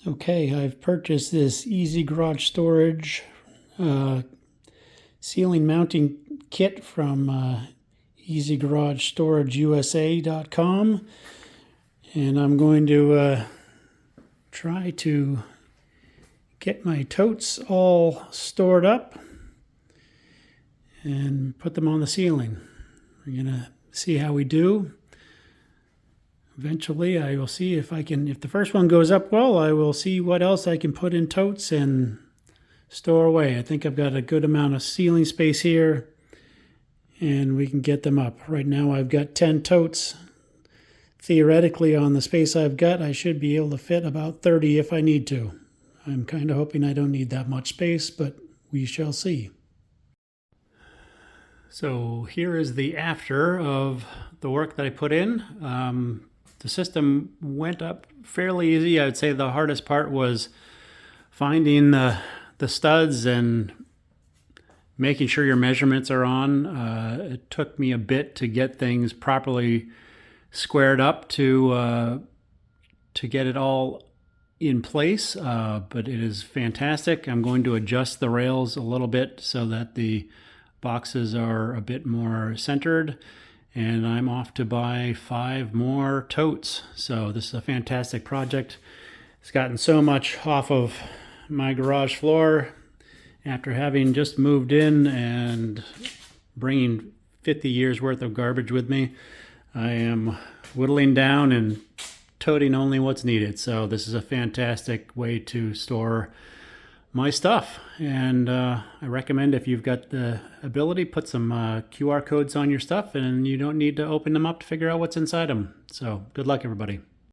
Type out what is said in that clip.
Okay, I've purchased this Easy Garage Storage ceiling mounting kit from EasyGarageStorageUSA.com, and I'm going to try to get my totes all stored up and put them on the ceiling. We're gonna see how we do. Eventually I will see if the first one goes up well, I will see what else I can put in totes and store away. I think I've got a good amount of ceiling space here and we can get them up. Right now I've got 10 totes. Theoretically, on the space I've got, I should be able to fit about 30 if I need to. I'm kind of hoping I don't need that much space, but we shall see. So here is the after of the work that I put in. The system went up fairly easy. I would say the hardest part was finding the studs and making sure your measurements are on. It took me a bit to get things properly squared up to get it all in place, but it is fantastic. I'm going to adjust the rails a little bit so that the boxes are a bit more centered, and I'm off to buy 5 more totes. So this is a fantastic project. It's gotten so much off of my garage floor after having just moved in and bringing 50 years worth of garbage with me. I am whittling down and toting only what's needed. So this is a fantastic way to store my stuff, and I recommend, if you've got the ability, put some QR codes on your stuff and you don't need to open them up to figure out what's inside them. So good luck, everybody.